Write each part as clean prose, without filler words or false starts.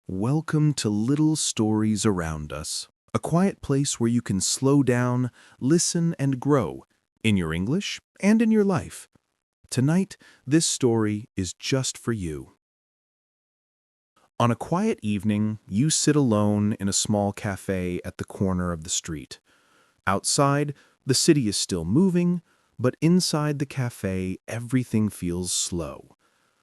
Welcome to Little Stories Around Us, a quiet place where you can slow down, listen, and grow in your English and in your life. Tonight, this story is just for you. On a quiet evening, you sit alone in a small café at the corner of the street. Outside, the city is still moving, but inside the café, everything feels slow.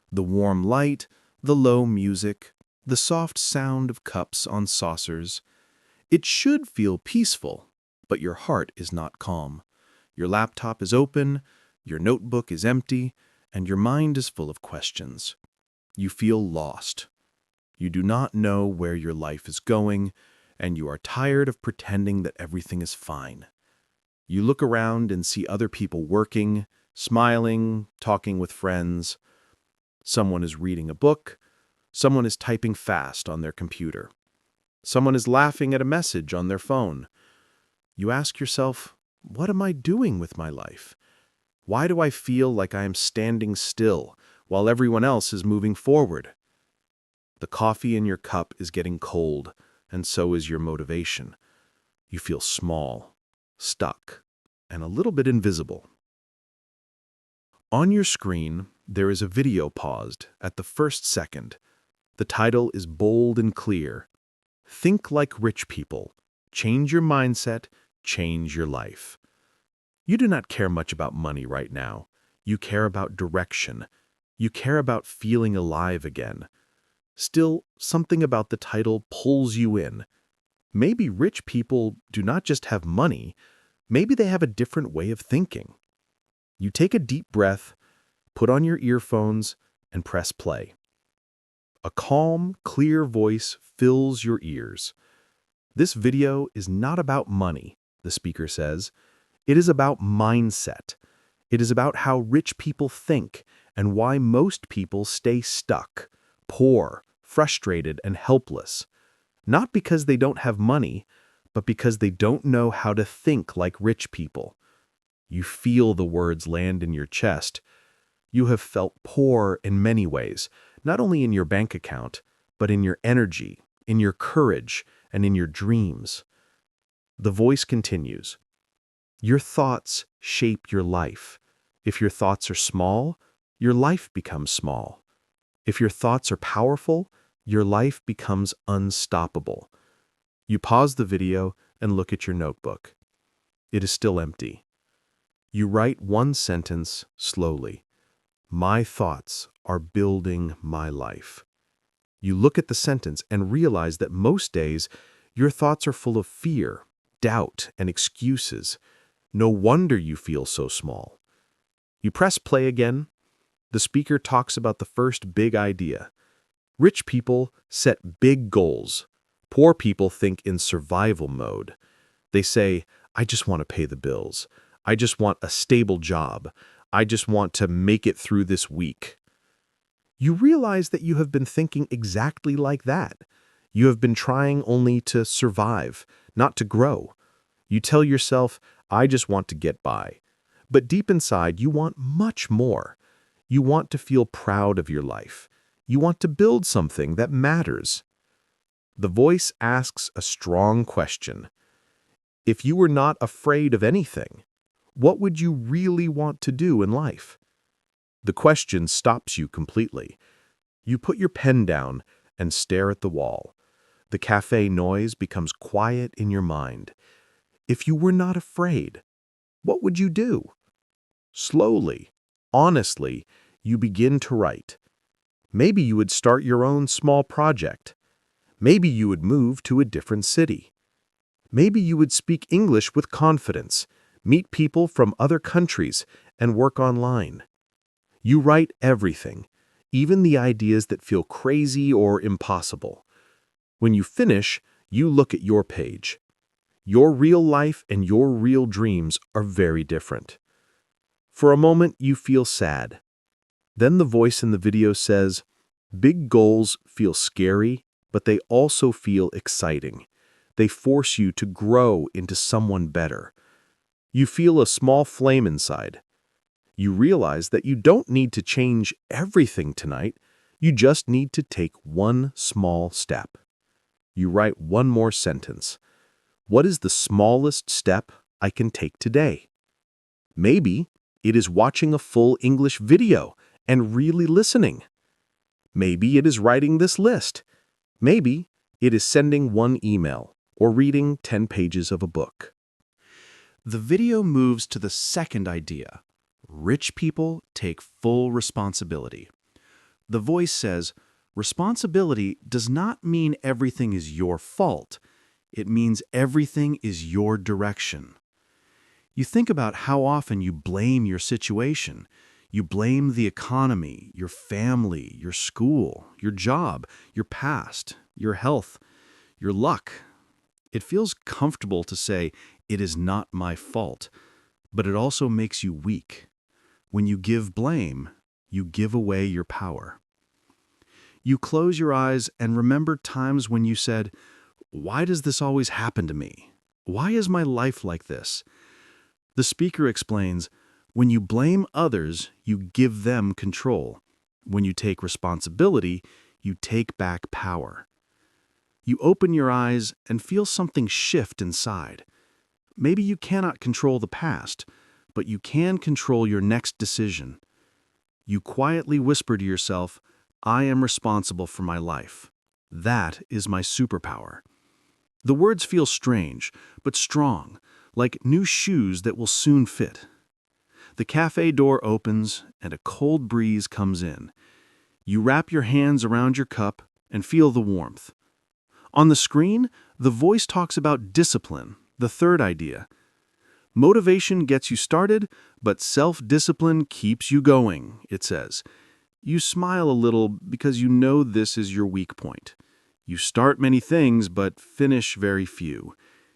The warm light, the low music, the soft sound of cups on saucers. It should feel peaceful, but your heart is not calm. Your laptop is open, your notebook is empty, and your mind is full of questions. You feel lost. You do not know where your life is going, and you are tired of pretending that everything is fine. You look around and see other people working, smiling, talking with friends. Someone is reading a book. Someone is typing fast on their computer. Someone is laughing at a message on their phone. You ask yourself, what am I doing with my life? Why do I feel like I am standing still while everyone else is moving forward? The coffee in your cup is getting cold, and so is your motivation. You feel small, stuck, and a little bit invisible. On your screen, there is a video paused at the first second. The title is bold and clear. Think like rich people. Change your mindset, change your life. You do not care much about money right now. You care about direction. You care about feeling alive again. Still, something about the title pulls you in. Maybe rich people do not just have money. Maybe they have a different way of thinking. You take a deep breath, put on your earphones, and press play. A calm, clear voice fills your ears. This video is not about money, the speaker says. It is about mindset. It is about how rich people think and why most people stay stuck, poor, frustrated, and helpless. Not because they don't have money, but because they don't know how to think like rich people. You feel the words land in your chest. You have felt poor in many ways, not only in your bank account, but in your energy, in your courage, and in your dreams. The voice continues. Your thoughts shape your life. If your thoughts are small, your life becomes small. If your thoughts are powerful, your life becomes unstoppable. You pause the video and look at your notebook. It is still empty. You write one sentence slowly. My thoughts are building my life. You look at the sentence and realize that most days your thoughts are full of fear, doubt, and excuses. No wonder you feel so small. You press play again. The speaker talks about the first big idea. Rich people set big goals. Poor people think in survival mode. They say, I just want to pay the bills. I just want a stable job. I just want to make it through this week. You realize that you have been thinking exactly like that. You have been trying only to survive, not to grow. You tell yourself, I just want to get by. But deep inside, you want much more. You want to feel proud of your life. You want to build something that matters. The voice asks a strong question. If you were not afraid of anything, what would you really want to do in life? The question stops you completely. You put your pen down and stare at the wall. The cafe noise becomes quiet in your mind. If you were not afraid, what would you do? Slowly, honestly, you begin to write. Maybe you would start your own small project. Maybe you would move to a different city. Maybe you would speak English with confidence, meet people from other countries, and work online. You write everything, even the ideas that feel crazy or impossible. When you finish, you look at your page. Your real life and your real dreams are very different. For a moment, you feel sad. Then the voice in the video says, big goals feel scary, but they also feel exciting. They force you to grow into someone better. You feel a small flame inside. You realize that you don't need to change everything tonight. You just need to take one small step. You write one more sentence. What is the smallest step I can take today? Maybe it is watching a full English video and really listening. Maybe it is writing this list. Maybe it is sending one email or reading 10 pages of a book. The video moves to the second idea. Rich people take full responsibility. The voice says, responsibility does not mean everything is your fault. It means everything is your direction. You think about how often you blame your situation. You blame the economy, your family, your school, your job, your past, your health, your luck. It feels comfortable to say, it is not my fault, but it also makes you weak. When you give blame, you give away your power. You close your eyes and remember times when you said, why does this always happen to me? Why is my life like this? The speaker explains, when you blame others, you give them control. When you take responsibility, you take back power. You open your eyes and feel something shift inside. Maybe you cannot control the past, but you can control your next decision. You quietly whisper to yourself, I am responsible for my life. That is my superpower. The words feel strange, but strong, like new shoes that will soon fit. The cafe door opens and a cold breeze comes in. You wrap your hands around your cup and feel the warmth. On the screen, the voice talks about discipline, the third idea. Motivation gets you started, but self-discipline keeps you going, it says. You smile a little because you know this is your weak point. You start many things, but finish very few.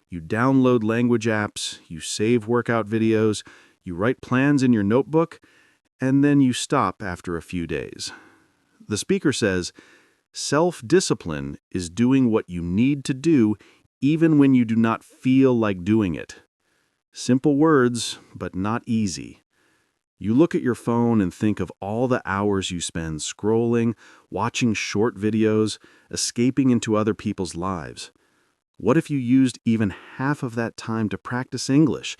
You download language apps, you save workout videos, you write plans in your notebook, and then you stop after a few days. The speaker says, self-discipline is doing what you need to do even when you do not feel like doing it. Simple words, but not easy. You look at your phone and think of all the hours you spend scrolling, watching short videos, escaping into other people's lives. What if you used even half of that time to practice English,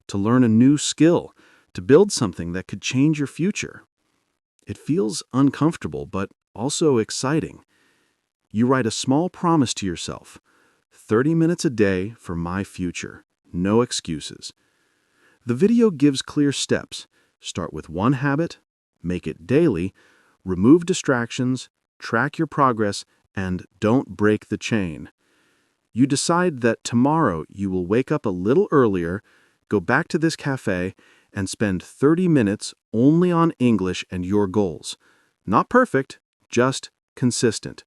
to learn a new skill, to build something that could change your future? It feels uncomfortable, but also exciting. You write a small promise to yourself, 30 minutes a day for my future, no excuses. The video gives clear steps. Start with one habit, make it daily, remove distractions, track your progress, and don't break the chain. You decide that tomorrow you will wake up a little earlier, go back to this cafe, and spend 30 minutes only on English and your goals. Not perfect, just consistent.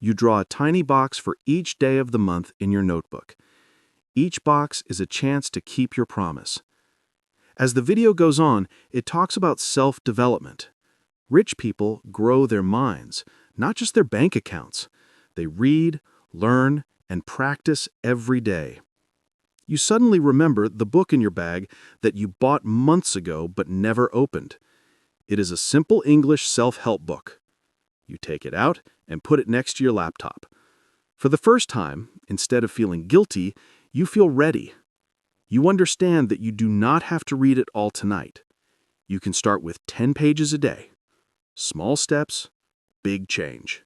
You draw a tiny box for each day of the month in your notebook. Each box is a chance to keep your promise. As the video goes on, it talks about self-development. Rich people grow their minds, not just their bank accounts. They read, learn, and practice every day. You suddenly remember the book in your bag that you bought months ago but never opened. It is a simple English self-help book. You take it out and put it next to your laptop. For the first time, instead of feeling guilty, you feel ready. You understand that you do not have to read it all tonight. You can start with 10 pages a day. Small steps, big change.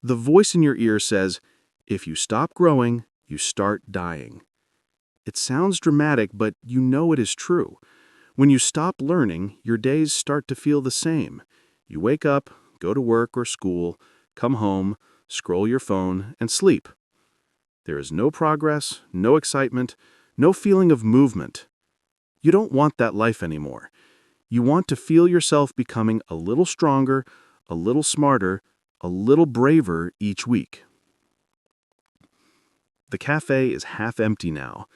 The voice in your ear says, if you stop growing, you start dying. It sounds dramatic, but you know it is true. When you stop learning, your days start to feel the same. You wake up, go to work or school, come home, scroll your phone, and sleep. There is no progress, no excitement, no feeling of movement. You don't want that life anymore. You want to feel yourself becoming a little stronger, a little smarter, a little braver each week. The cafe is half empty now.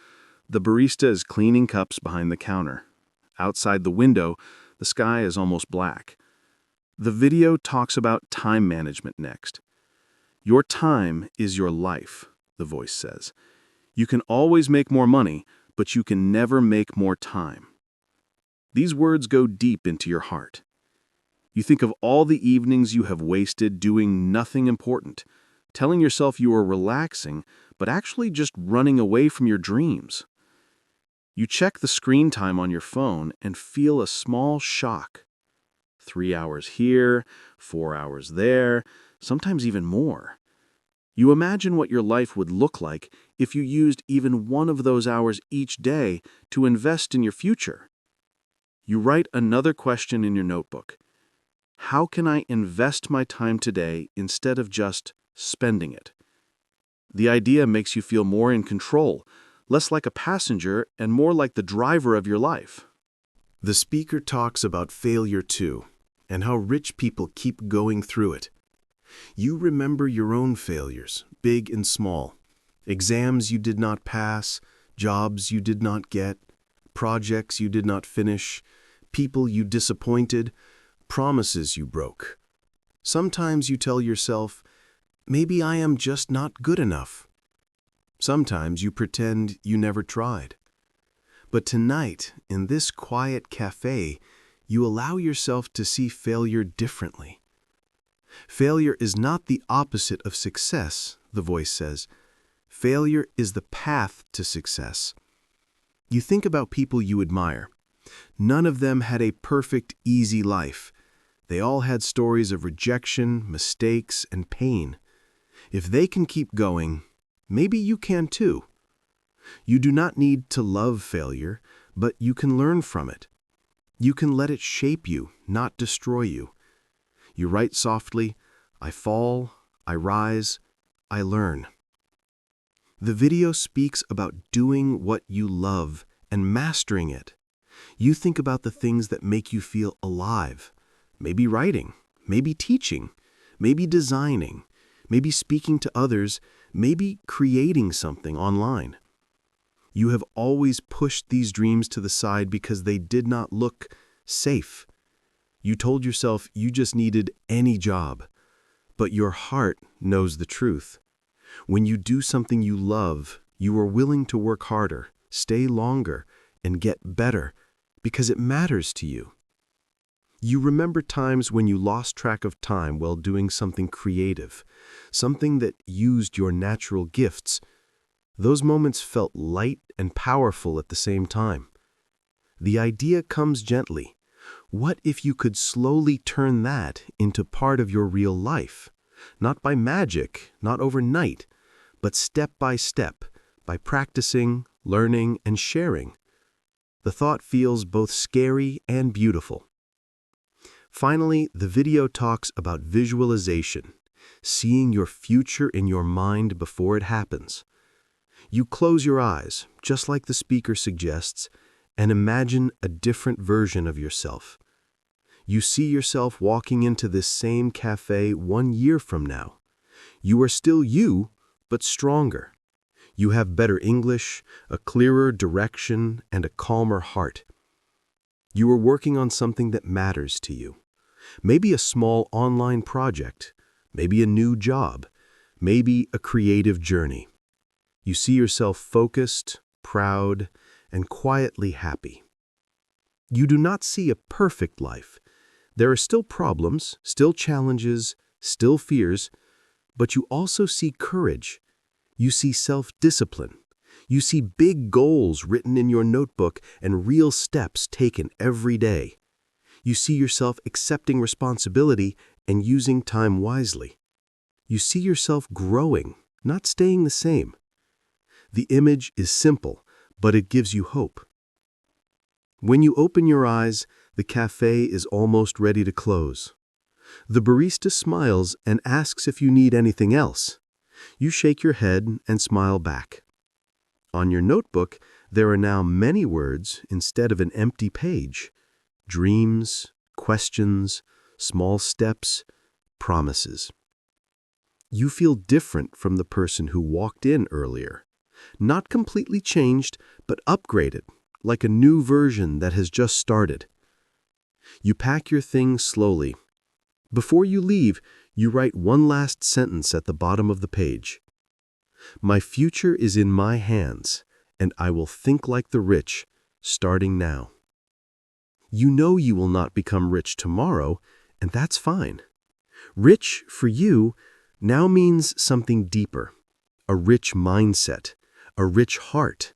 The barista is cleaning cups behind the counter. Outside the window, the sky is almost black. The video talks about time management next. Your time is your life, the voice says. You can always make more money, but you can never make more time. These words go deep into your heart. You think of all the evenings you have wasted doing nothing important, telling yourself you are relaxing, but actually just running away from your dreams. You check the screen time on your phone and feel a small shock. 3 hours here, 4 hours there, sometimes even more. You imagine what your life would look like if you used even one of those hours each day to invest in your future. You write another question in your notebook. How can I invest my time today instead of just spending it? The idea makes you feel more in control, less like a passenger and more like the driver of your life. The speaker talks about failure too, and how rich people keep going through it. You remember your own failures, big and small. Exams you did not pass, jobs you did not get, projects you did not finish, people you disappointed, promises you broke. Sometimes you tell yourself, maybe I am just not good enough. Sometimes you pretend you never tried. But tonight, in this quiet cafe, you allow yourself to see failure differently. Failure is not the opposite of success, the voice says. Failure is the path to success. You think about people you admire. None of them had a perfect, easy life. They all had stories of rejection, mistakes, and pain. If they can keep going, maybe you can too. You do not need to love failure, but you can learn from it. You can let it shape you, not destroy you. You write softly, I fall, I rise, I learn. The video speaks about doing what you love and mastering it. You think about the things that make you feel alive. Maybe writing, maybe teaching, maybe designing, maybe speaking to others, maybe creating something online. You have always pushed these dreams to the side because they did not look safe. You told yourself you just needed any job. But your heart knows the truth. When you do something you love, you are willing to work harder, stay longer, and get better because it matters to you. You remember times when you lost track of time while doing something creative, something that used your natural gifts. Those moments felt light and powerful at the same time. The idea comes gently. What if you could slowly turn that into part of your real life? Not by magic, not overnight, but step by step, by practicing, learning, and sharing. The thought feels both scary and beautiful. Finally, the video talks about visualization, seeing your future in your mind before it happens. You close your eyes, just like the speaker suggests, and imagine a different version of yourself. You see yourself walking into this same cafe 1 year from now. You are still you, but stronger. You have better English, a clearer direction, and a calmer heart. You are working on something that matters to you. Maybe a small online project, maybe a new job, maybe a creative journey. You see yourself focused, proud, and quietly happy. You do not see a perfect life. There are still problems, still challenges, still fears, but you also see courage. You see self-discipline. You see big goals written in your notebook and real steps taken every day. You see yourself accepting responsibility and using time wisely. You see yourself growing, not staying the same. The image is simple, but it gives you hope. When you open your eyes, the cafe is almost ready to close. The barista smiles and asks if you need anything else. You shake your head and smile back. On your notebook, there are now many words instead of an empty page. Dreams, questions, small steps, promises. You feel different from the person who walked in earlier. Not completely changed, but upgraded, like a new version that has just started. You pack your things slowly. Before you leave, you write one last sentence at the bottom of the page. My future is in my hands, and I will think like the rich, starting now. You know you will not become rich tomorrow, and that's fine. Rich, for you, now means something deeper. A rich mindset, a rich heart,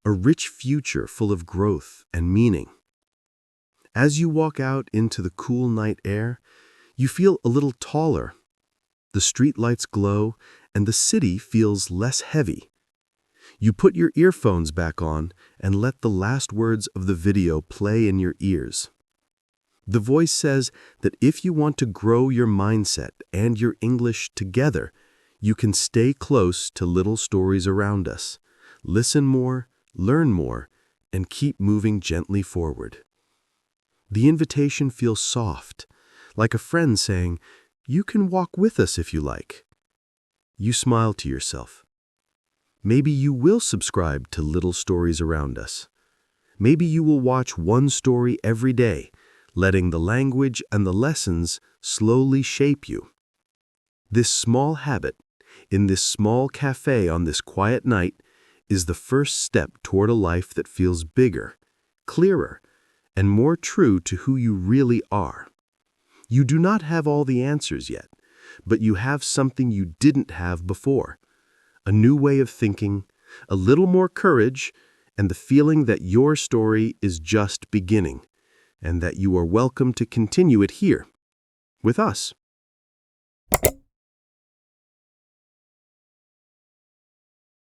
a rich future full of growth and meaning. As you walk out into the cool night air, you feel a little taller. The streetlights glow, and the city feels less heavy. You put your earphones back on and let the last words of the video play in your ears. The voice says that if you want to grow your mindset and your English together, you can stay close to little stories around us, listen more, learn more, and keep moving gently forward. The invitation feels soft, like a friend saying, "You can walk with us if you like." You smile to yourself. Maybe you will subscribe to Little Stories Around Us. Maybe you will watch one story every day, letting the language and the lessons slowly shape you. This small habit, in this small cafe on this quiet night, is the first step toward a life that feels bigger, clearer, and more true to who you really are. You do not have all the answers yet, but you have something you didn't have before. A new way of thinking, a little more courage, and the feeling that your story is just beginning, and that you are welcome to continue it here, with us.